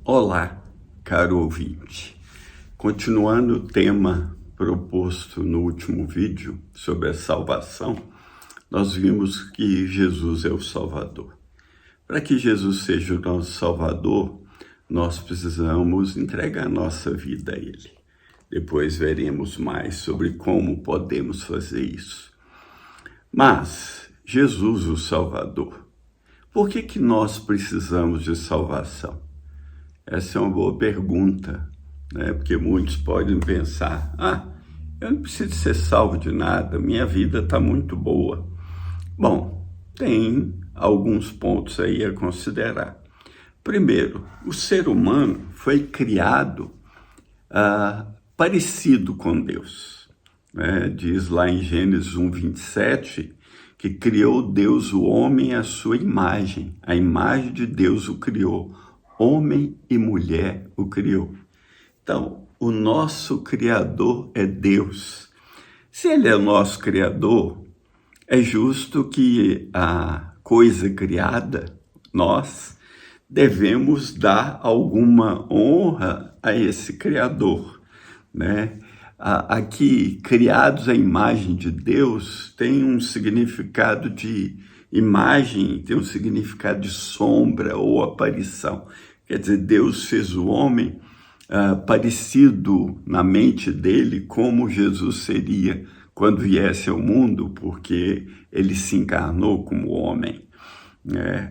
Olá, caro ouvinte. Continuando o tema proposto no último vídeo sobre a salvação, nós vimos que Jesus é o Salvador. Para que Jesus seja o nosso Salvador, nós precisamos entregar nossa vida a Ele. Depois veremos mais sobre como podemos fazer isso. Mas, Jesus, o Salvador, por que nós precisamos de salvação? Essa é uma boa pergunta, né? Porque muitos podem pensar, eu não preciso ser salvo de nada, minha vida está muito boa. Bom, tem alguns pontos aí a considerar. Primeiro, o ser humano foi criado parecido com Deus, né? Diz lá em Gênesis 1:27, que criou Deus o homem à sua imagem, a imagem de Deus o criou. Homem e mulher o criou. Então, o nosso Criador é Deus. Se Ele é o nosso Criador, é justo que a coisa criada, nós, devemos dar alguma honra a esse Criador, né? Aqui, criados à imagem de Deus, tem um significado de imagem, tem um significado de sombra ou aparição. Quer dizer, Deus fez o homem parecido na mente dele como Jesus seria quando viesse ao mundo, porque ele se encarnou como homem.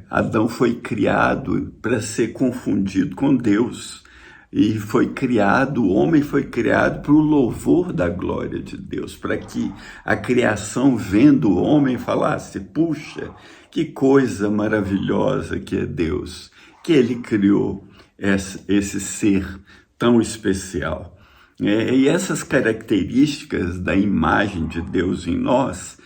Adão foi criado para ser confundido com Deus. E o homem foi criado para o louvor da glória de Deus, para que a criação, vendo o homem, falasse, puxa, que coisa maravilhosa que é Deus, que Ele criou esse ser tão especial. E essas características da imagem de Deus em nós,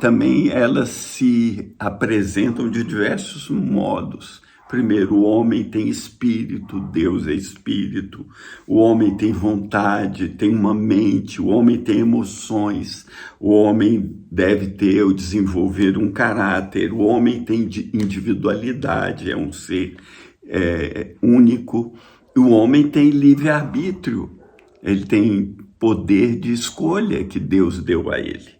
também elas se apresentam de diversos modos. Primeiro, o homem tem espírito, Deus é espírito. O homem tem vontade, tem uma mente, o homem tem emoções. O homem deve ter ou desenvolver um caráter. O homem tem individualidade, é um ser único. O homem tem livre-arbítrio, ele tem poder de escolha que Deus deu a ele.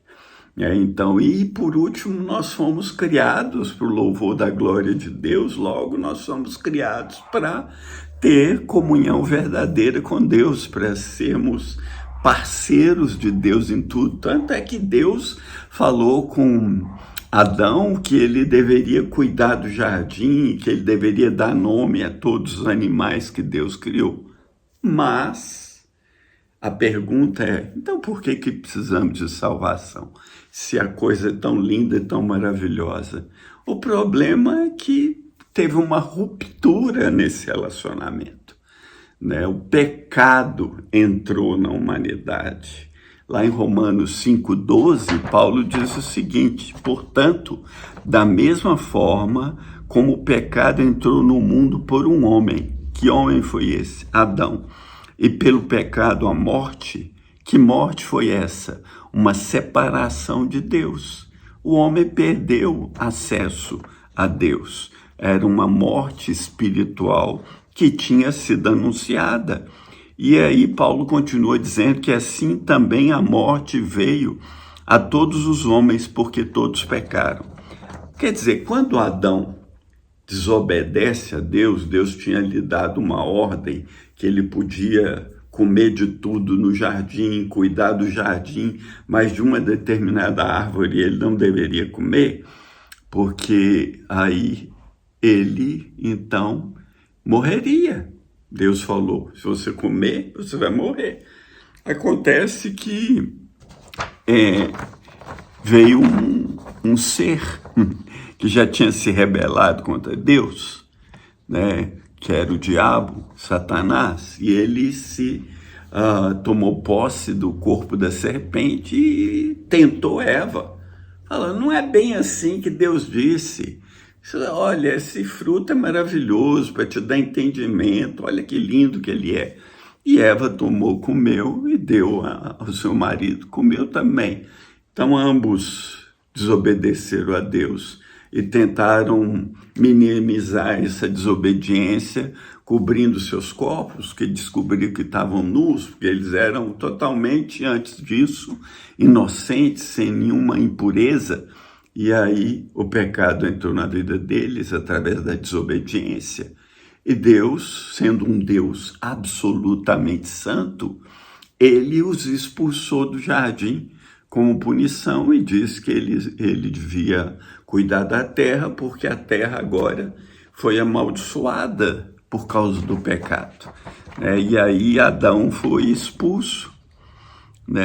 Então, e por último, nós fomos criados para o louvor da glória de Deus, logo nós somos criados para ter comunhão verdadeira com Deus, para sermos parceiros de Deus em tudo. Tanto é que Deus falou com Adão que ele deveria cuidar do jardim, que ele deveria dar nome a todos os animais que Deus criou. Mas a pergunta é, então por que precisamos de salvação? Se a coisa é tão linda e tão maravilhosa. O problema é que teve uma ruptura nesse relacionamento, né? O pecado entrou na humanidade. Lá em Romanos 5:12, Paulo diz o seguinte, portanto, da mesma forma como o pecado entrou no mundo por um homem. Que homem foi esse? Adão. E pelo pecado a morte, que morte foi essa? Uma separação de Deus. O homem perdeu acesso a Deus. Era uma morte espiritual que tinha sido anunciada. E aí Paulo continua dizendo que assim também a morte veio a todos os homens, porque todos pecaram. Quer dizer, quando Adão desobedece a Deus, Deus tinha lhe dado uma ordem que ele podia comer de tudo no jardim, cuidar do jardim, mas de uma determinada árvore ele não deveria comer, porque aí ele, então, morreria. Deus falou, se você comer, você vai morrer. Acontece que veio um ser que já tinha se rebelado contra Deus, né? Que era o diabo, Satanás, e ele tomou posse do corpo da serpente e tentou Eva, falando, não é bem assim que Deus disse. Olha, esse fruto é maravilhoso para te dar entendimento, olha que lindo que ele é. E Eva tomou, comeu e deu ao seu marido, comeu também. Então ambos desobedeceram a Deus. e tentaram minimizar essa desobediência, cobrindo seus corpos, que descobriram que estavam nus, porque eles eram totalmente, antes disso, inocentes, sem nenhuma impureza. E aí o pecado entrou na vida deles através da desobediência. E Deus, sendo um Deus absolutamente santo, ele os expulsou do jardim como punição e disse que ele devia cuidar da terra, porque a terra agora foi amaldiçoada por causa do pecado. E aí Adão foi expulso.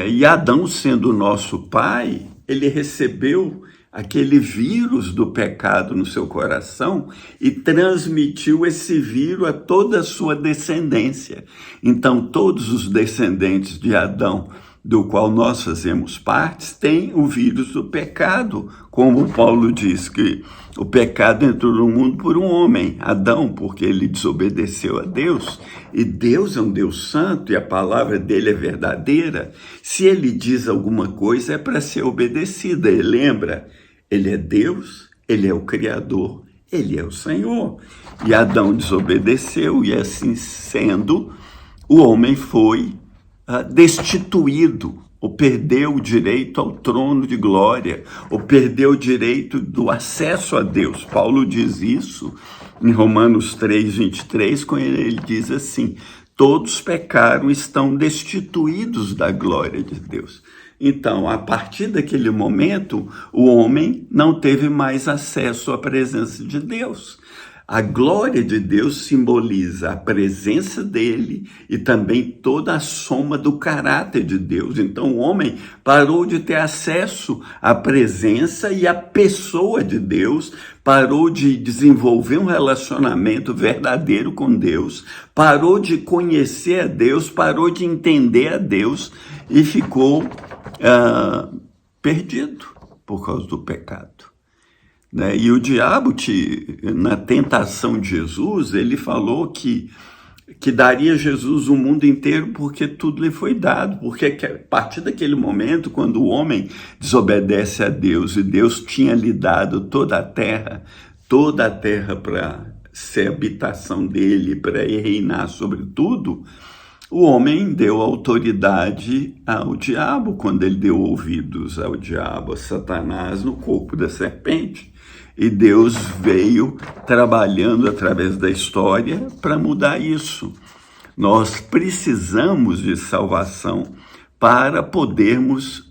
E Adão, sendo nosso pai, ele recebeu aquele vírus do pecado no seu coração e transmitiu esse vírus a toda a sua descendência. Então, todos os descendentes de Adão, do qual nós fazemos parte, têm o vírus do pecado, como Paulo diz que o pecado entrou no mundo por um homem, Adão, porque ele desobedeceu a Deus, e Deus é um Deus santo e a palavra dele é verdadeira. Se ele diz alguma coisa é para ser obedecida. E lembra, ele é Deus, ele é o Criador, ele é o Senhor. E Adão desobedeceu e assim sendo, o homem foi destituído, ou perdeu o direito ao trono de glória, ou perdeu o direito do acesso a Deus. Paulo diz isso em Romanos 3:23, quando ele diz assim: todos pecaram e estão destituídos da glória de Deus. Então, a partir daquele momento, o homem não teve mais acesso à presença de Deus. A glória de Deus simboliza a presença dele e também toda a soma do caráter de Deus. Então o homem parou de ter acesso à presença e à pessoa de Deus, parou de desenvolver um relacionamento verdadeiro com Deus, parou de conhecer a Deus, parou de entender a Deus e ficou perdido por causa do pecado. E o diabo, na tentação de Jesus, ele falou que daria a Jesus o mundo inteiro porque tudo lhe foi dado. Porque a partir daquele momento, quando o homem desobedece a Deus e Deus tinha lhe dado toda a terra para ser habitação dele, para reinar sobre tudo, o homem deu autoridade ao diabo, quando ele deu ouvidos ao diabo, a Satanás, no corpo da serpente. E Deus veio trabalhando através da história para mudar isso. Nós precisamos de salvação para podermos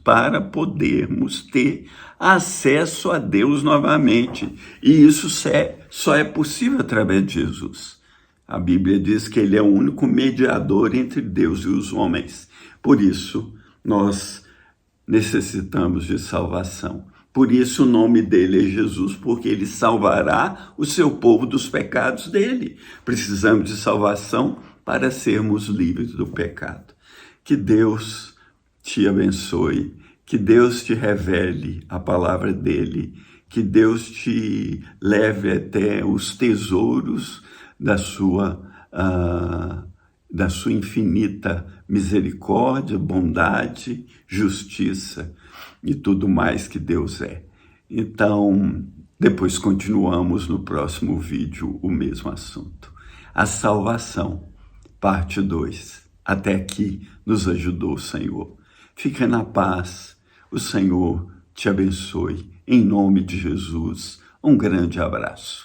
ter acesso a Deus novamente. E isso só é possível através de Jesus. A Bíblia diz que ele é o único mediador entre Deus e os homens. Por isso, nós necessitamos de salvação. Por isso o nome dele é Jesus, porque ele salvará o seu povo dos pecados dele. Precisamos de salvação para sermos livres do pecado. Que Deus te abençoe, que Deus te revele a palavra dele, que Deus te leve até os tesouros da sua infinita misericórdia, bondade, justiça e tudo mais que Deus é. Então, depois continuamos no próximo vídeo o mesmo assunto. A salvação, parte 2. Até aqui nos ajudou o Senhor. Fica na paz. O Senhor te abençoe. Em nome de Jesus, um grande abraço.